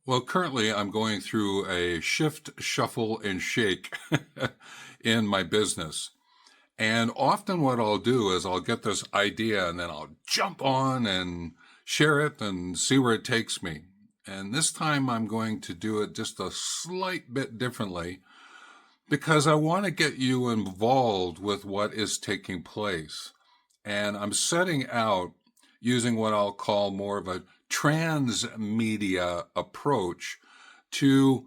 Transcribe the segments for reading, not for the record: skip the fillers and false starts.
Well, currently I'm going through a shift, shuffle, and shake in my business. And often what I'll do is I'll get this idea and then I'll jump on and share it and see where it takes me. And this time I'm going to do it just a slight bit differently because I want to get you involved with what is taking place. And I'm setting out using what I'll call more of a transmedia approach to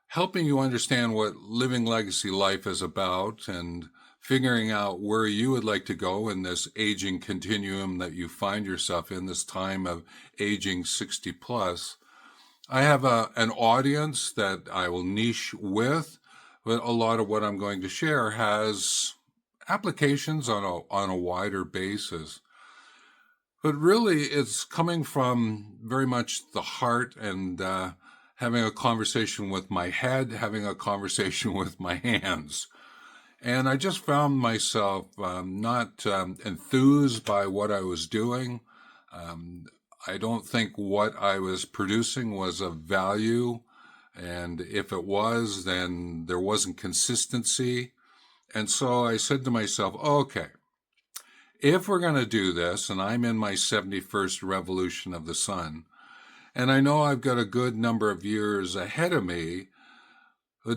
helping you understand what living legacy life is about and figuring out where you would like to go in this aging continuum that you find yourself in this time of aging 60 plus. I have an audience that I will niche with, but a lot of what I'm going to share has applications on a wider basis. But really, it's coming from very much the heart and having a conversation with my head, having a conversation with my hands. And I just found myself not enthused by what I was doing. Um, I don't think what I was producing was of value. And if it was, then there wasn't consistency. And so I said to myself, okay, if we're going to do this, and I'm in my 71st revolution of the sun, and I know I've got a good number of years ahead of me,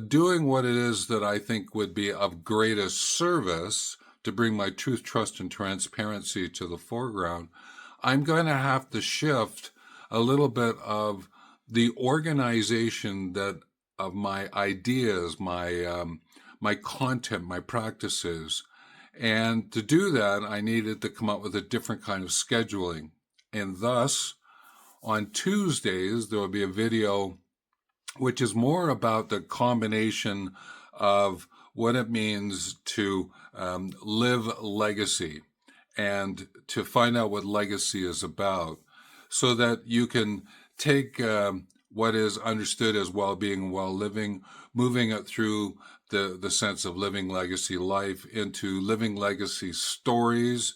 doing what it is that I think would be of greatest service to bring my truth, trust, and transparency to the foreground, I'm going to have to shift a little bit of the organization that of my ideas, my content, my practices. And to do that, I needed to come up with a different kind of scheduling. And thus, on Tuesdays, there will be a video which is more about the combination of what it means to live legacy and to find out what legacy is about so that you can take what is understood as well-being, well-living, moving it through the sense of living legacy life into living legacy stories,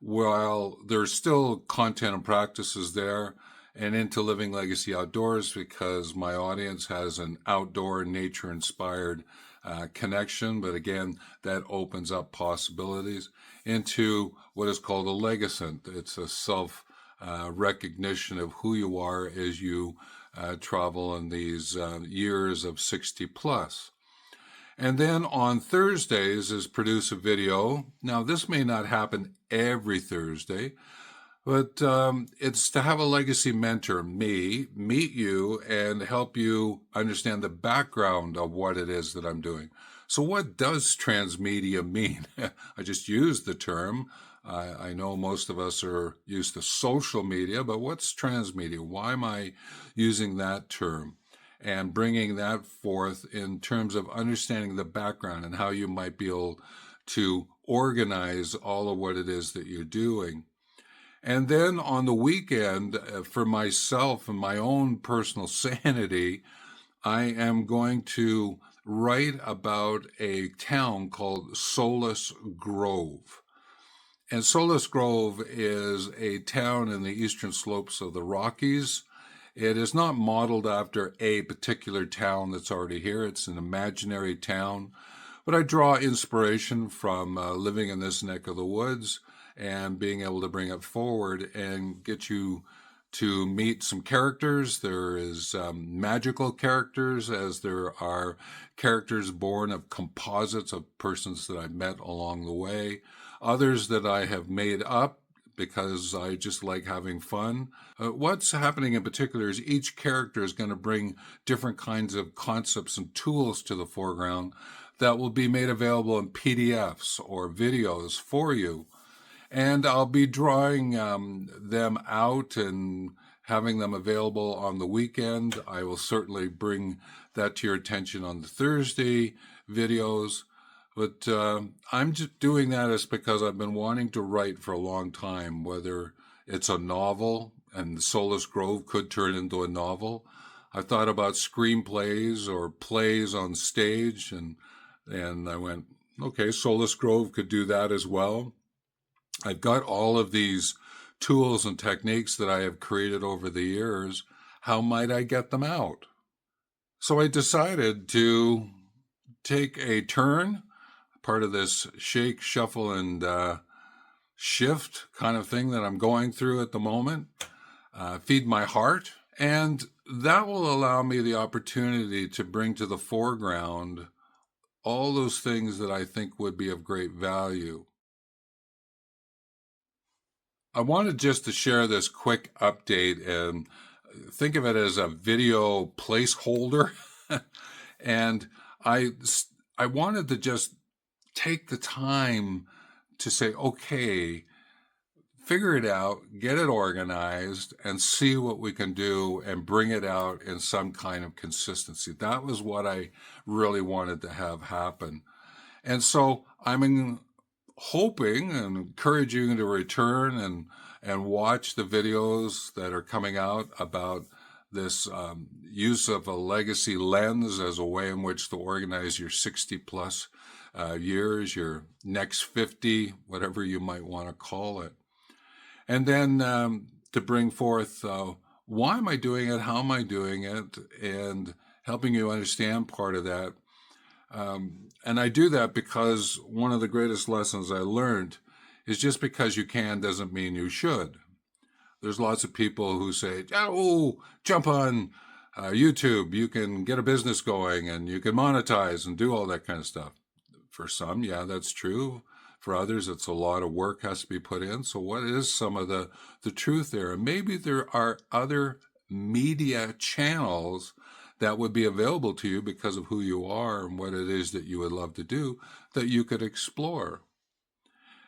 while there's still content and practices there, and into living legacy outdoors because my audience has an outdoor nature inspired connection. But again, that opens up possibilities into what is called a legacent. It's a self recognition of who you are as you travel in these years of 60 plus. And then on Thursdays is produce a video. Now, this may not happen every Thursday, but it's to have a legacy mentor, me, meet you and help you understand the background of what it is that I'm doing. So what does transmedia mean? I just used the term. I know most of us are used to social media, but what's transmedia? Why am I using that term? And bringing that forth in terms of understanding the background and how you might be able to organize all of what it is that you're doing. And then on the weekend, for myself and my own personal sanity, I am going to write about a town called Solace Grove. And Solace Grove is a town in the eastern slopes of the Rockies. It is not modeled after a particular town that's already here. It's an imaginary town. But I draw inspiration from living in this neck of the woods and being able to bring it forward and get you to meet some characters. There is magical characters, as there are characters born of composites of persons that I've met along the way. Others that I have made up because I just like having fun. What's happening in particular is each character is going to bring different kinds of concepts and tools to the foreground that will be made available in PDFs or videos for you. And I'll be drawing them out and having them available on the weekend. I will certainly bring that to your attention on the Thursday videos. But I'm just doing that is because I've been wanting to write for a long time, whether it's a novel, and Solace Grove could turn into a novel. I thought about screenplays or plays on stage, and I went, okay, Solace Grove could do that as well. I've got all of these tools and techniques that I have created over the years. how might I get them out? So I decided to take a turn, part of this shake, shuffle, and shift kind of thing that I'm going through at the moment, feed my heart. And that will allow me the opportunity to bring to the foreground all those things that I think would be of great value. I wanted just to share this quick update and think of it as a video placeholder. And I, I wanted to just take the time to say, okay, figure it out, get it organized, and see what we can do and bring it out in some kind of consistency. That was what I really wanted to have happen. And so hoping and encouraging you to return and watch the videos that are coming out about this use of a legacy lens as a way in which to organize your 60 plus years, your next 50, whatever you might want to call it. And then to bring forth why am I doing it, how am I doing it, and helping you understand part of that. And I do that because one of the greatest lessons I learned is just because you can doesn't mean you should. There's lots of people who say, oh, jump on YouTube, you can get a business going and you can monetize and do all that kind of stuff. For some, yeah, that's true. For others, it's a lot of work has to be put in. So what is some of the truth there? And maybe there are other media channels that would be available to you because of who you are and what it is that you would love to do that you could explore.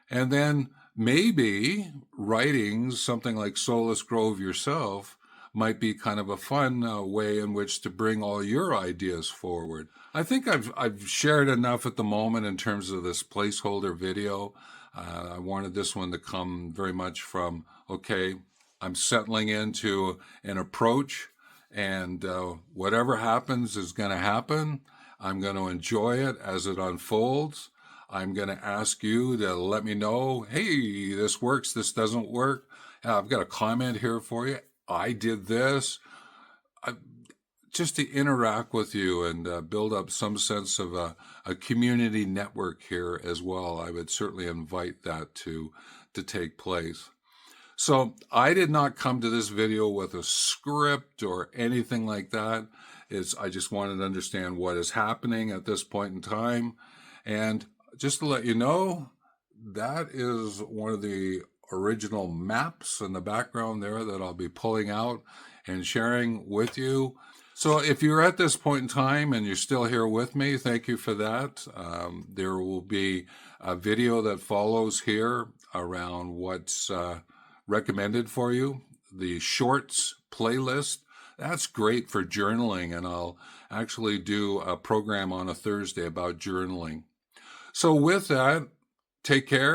And then maybe writing something like Solace Grove yourself might be kind of a fun way in which to bring all your ideas forward. I think I've shared enough at the moment in terms of this placeholder video. I wanted this one to come very much from, okay, I'm settling into an approach, and whatever happens is going to happen. I'm going to enjoy it as it unfolds. I'm going to ask you to let me know, hey, this works, this doesn't work. I've got a comment here for you. I did this. Just to interact with you and build up some sense of a community network here as well. I would certainly invite that to take place. So I did not come to this video with a script or anything like that. I just wanted to understand what is happening at this point in time. And just to let you know, that is one of the original maps in the background there that I'll be pulling out and sharing with you. So if you're at this point in time and you're still here with me, thank you for that. There will be a video that follows here around what's recommended for you. The shorts playlist, that's great for journaling, and I'll actually do a program on a Thursday about journaling. So with that, take care.